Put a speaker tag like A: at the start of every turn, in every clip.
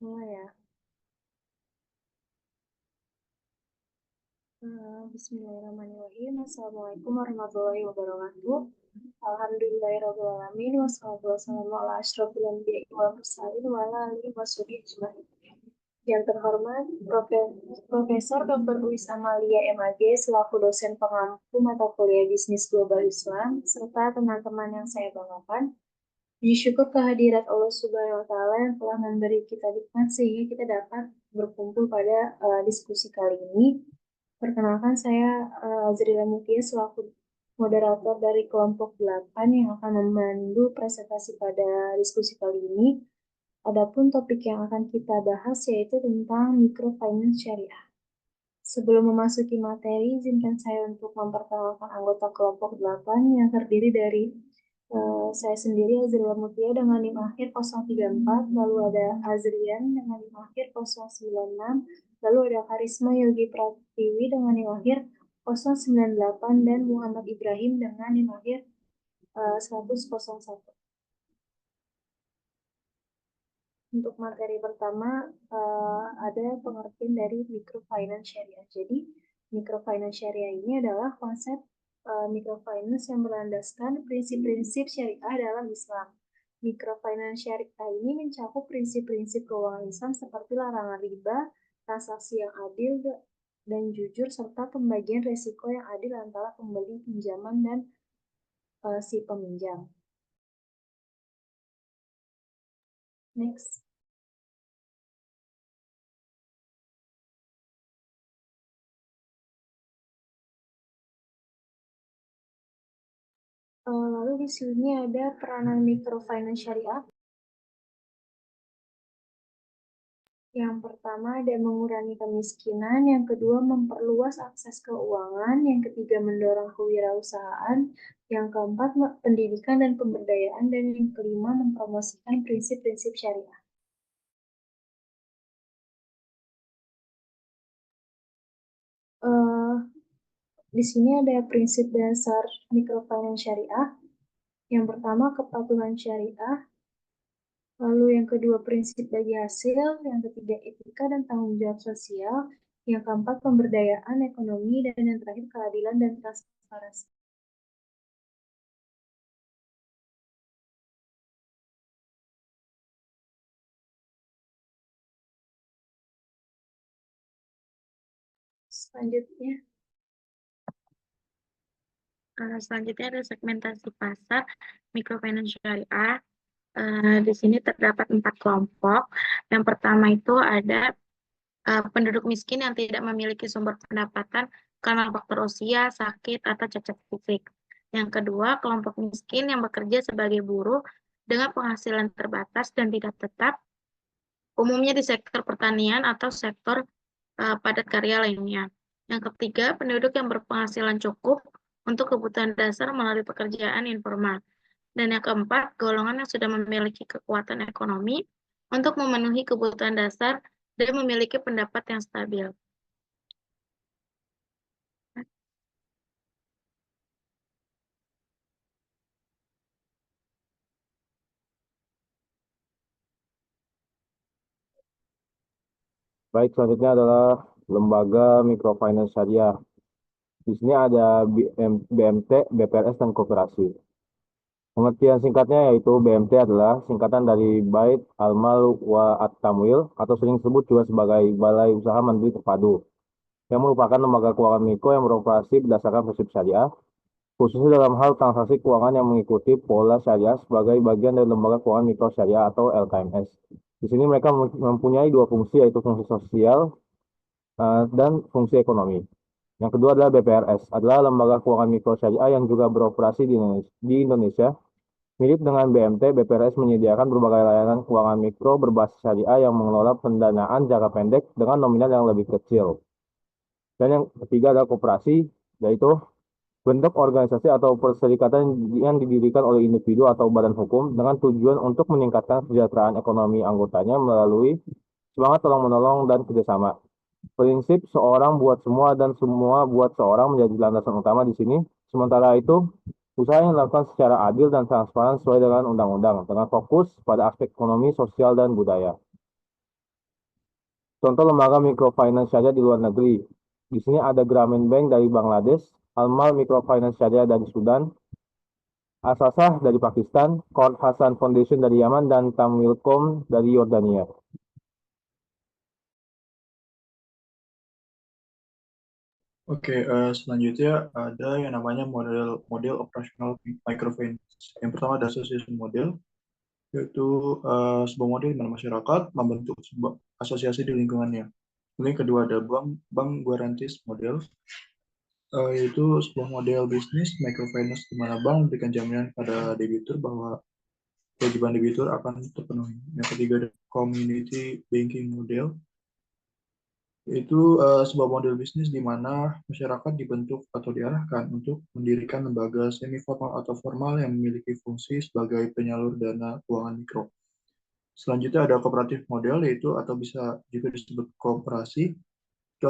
A: Mulai ya. Bismillahirrahmanirrahim. Assalamualaikum warahmatullahi wabarakatuh. Alhamdulillahirrahmanirrahim. Wassalatu wassalamu ala asyrofil anbiya'i wal mursalin wa ala alihi washabihi ajmain. Yang terhormat Profesor Dr. Uis Amalia MAG selaku dosen pengampu mata kuliah Bisnis Global Islam serta teman-teman yang saya banggakan. Puji syukur kehadirat Allah Subhanahu wa Ta'ala yang telah memberi kita nikmat sehingga kita dapat berkumpul pada diskusi kali ini. Perkenalkan, saya Azrila Mutia selaku moderator dari kelompok 8 yang akan memandu presentasi pada diskusi kali ini. Adapun topik yang akan kita bahas yaitu tentang microfinance syariah. Sebelum memasuki materi, izinkan saya untuk memperkenalkan anggota kelompok 8 yang terdiri dari saya sendiri, Azrila Mutia, dengan NIM akhir 034, lalu ada Azrian dengan NIM akhir 096, lalu ada Karisma Yogi Pratiwi dengan NIM akhir 098, dan Muhammad Ibrahim dengan NIM akhir 101. Untuk materi pertama, ada pengertian dari microfinance syariah. Jadi, microfinance syariah ini adalah konsep microfinance yang berlandaskan prinsip-prinsip syariah dalam Islam. Microfinance syariah ini mencakup prinsip-prinsip keuangan Islam seperti larangan riba, transaksi yang adil dan jujur, serta pembagian risiko yang adil antara pembeli pinjaman dan si peminjam. Next. Lalu di sini ada peranan microfinance syariah. Yang pertama ada mengurangi kemiskinan, yang kedua memperluas akses keuangan, yang ketiga mendorong kewirausahaan, yang keempat pendidikan dan pemberdayaan, dan yang kelima mempromosikan prinsip-prinsip syariah. Di sini ada prinsip dasar microfinance syariah. Yang pertama kepatuhan syariah, lalu yang kedua prinsip bagi hasil, yang ketiga etika dan tanggung jawab sosial, yang keempat pemberdayaan ekonomi, dan yang terakhir keadilan dan transparansi.
B: Selanjutnya ada segmentasi pasar microfinance syariah. Di sini terdapat 4 kelompok. Yang pertama itu ada penduduk miskin yang tidak memiliki sumber pendapatan karena faktor usia, sakit, atau cacat fisik. Yang kedua, kelompok miskin yang bekerja sebagai buruh dengan penghasilan terbatas dan tidak tetap, umumnya di sektor pertanian atau sektor padat karya lainnya. Yang ketiga, penduduk yang berpenghasilan cukup untuk kebutuhan dasar melalui pekerjaan informal. Dan yang keempat, golongan yang sudah memiliki kekuatan ekonomi untuk memenuhi kebutuhan dasar dan memiliki pendapat yang stabil.
C: Baik, selanjutnya adalah lembaga microfinance syariah. Di sini ada BMT, BPRS, dan koperasi. Pengertian singkatnya yaitu BMT adalah singkatan dari Bait Al-Mal wa At-Tamwil atau sering disebut juga sebagai Balai Usaha Mandiri Terpadu, yang merupakan lembaga keuangan mikro yang beroperasi berdasarkan prinsip syariah, khususnya dalam hal transaksi keuangan yang mengikuti pola syariah sebagai bagian dari lembaga keuangan mikro syariah atau LKMS. Di sini mereka mempunyai dua fungsi, yaitu fungsi sosial dan fungsi ekonomi. Yang kedua adalah BPRS, adalah lembaga keuangan mikro syariah yang juga beroperasi di Indonesia. Mirip dengan BMT, BPRS menyediakan berbagai layanan keuangan mikro berbasis syariah yang mengelola pendanaan jangka pendek dengan nominal yang lebih kecil. Dan yang ketiga adalah koperasi, yaitu bentuk organisasi atau perserikatan yang didirikan oleh individu atau badan hukum dengan tujuan untuk meningkatkan kesejahteraan ekonomi anggotanya melalui semangat tolong-menolong dan kerjasama. Prinsip seorang buat semua dan semua buat seorang menjadi landasan utama di sini. Sementara itu, usaha yang dilakukan secara adil dan transparan sesuai dengan undang-undang, dengan fokus pada aspek ekonomi, sosial, dan budaya. Contoh lembaga microfinance syariah di luar negeri. Di sini ada Grameen Bank dari Bangladesh, Almal Microfinance Syariah dari Sudan, Asasah dari Pakistan, Kord Hasan Foundation dari Yaman, dan Tamwilcom dari Yordania.
D: Oke, selanjutnya ada yang namanya model operasional microfinance. Yang pertama ada association model, yaitu sebuah model di mana masyarakat membentuk sebuah asosiasi di lingkungannya. Kemudian yang kedua ada bank guarantees model, yaitu sebuah model bisnis microfinance di mana bank memberikan jaminan pada debitur bahwa kewajiban debitur akan terpenuhi. Yang ketiga ada community banking model, yaitu sebuah model bisnis di mana masyarakat dibentuk atau diarahkan untuk mendirikan lembaga semi formal atau formal yang memiliki fungsi sebagai penyalur dana keuangan mikro. Selanjutnya ada kooperatif model, yaitu atau bisa juga disebut kooperasi, itu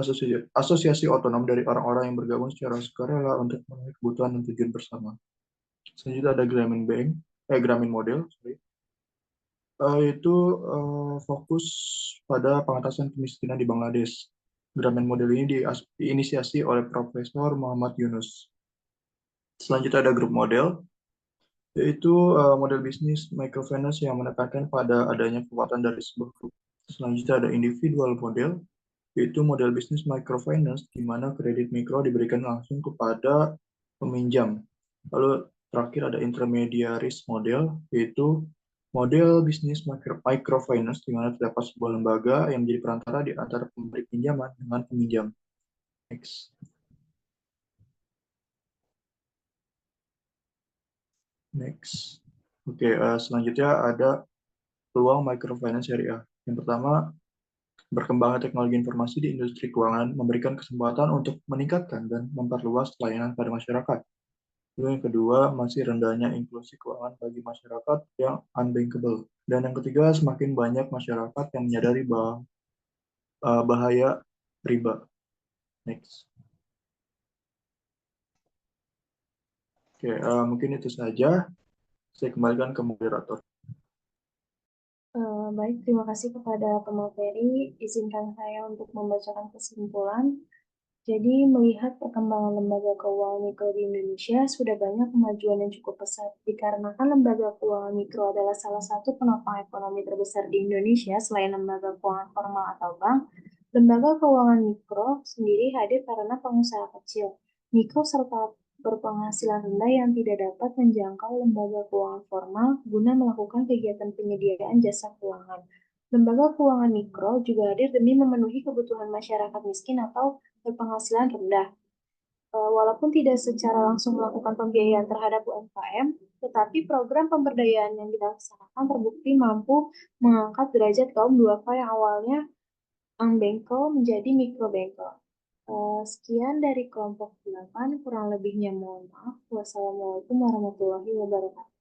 D: asosiasi otonom dari orang-orang yang bergabung secara sukarela untuk memenuhi kebutuhan dan tujuan bersama. Selanjutnya ada Grameen model, sorry. Yaitu fokus pada pengatasan kemiskinan di Bangladesh. Grameen model ini diinisiasi oleh Profesor Muhammad Yunus. Selanjutnya ada grup model, yaitu model bisnis microfinance yang menekankan pada adanya kekuatan dari sebuah grup. Selanjutnya ada individual model, yaitu model bisnis microfinance di mana kredit mikro diberikan langsung kepada peminjam. Lalu terakhir ada intermediaries model, yaitu model bisnis microfinance di mana terdapat sebuah lembaga yang menjadi perantara di antara pemberi pinjaman dengan peminjam. Next. Next. Oke, selanjutnya ada peluang microfinance syariah. Yang pertama, berkembangnya teknologi informasi di industri keuangan memberikan kesempatan untuk meningkatkan dan memperluas pelayanan pada masyarakat. Lalu yang kedua, masih rendahnya inklusi keuangan bagi masyarakat yang unbankable. Dan yang ketiga, semakin banyak masyarakat yang menyadari bahaya riba. Next. Oke, mungkin itu saja. Saya kembalikan ke moderator.
A: Baik, terima kasih kepada pemateri. Izinkan saya untuk membacakan kesimpulan. Jadi, melihat perkembangan lembaga keuangan mikro di Indonesia, sudah banyak kemajuan yang cukup pesat. Dikarenakan lembaga keuangan mikro adalah salah satu penopang ekonomi terbesar di Indonesia selain lembaga keuangan formal atau bank, lembaga keuangan mikro sendiri hadir karena pengusaha kecil, mikro serta berpenghasilan rendah yang tidak dapat menjangkau lembaga keuangan formal guna melakukan kegiatan penyediaan jasa keuangan. Lembaga keuangan mikro juga hadir demi memenuhi kebutuhan masyarakat miskin atau berpenghasilan rendah. Walaupun tidak secara langsung melakukan pembiayaan terhadap UMKM, tetapi program pemberdayaan yang dilaksanakan terbukti mampu mengangkat derajat kaum duafa yang awalnya unbankable menjadi microbankable. Sekian dari kelompok 8, kurang lebihnya mohon maaf. Wassalamualaikum warahmatullahi wabarakatuh.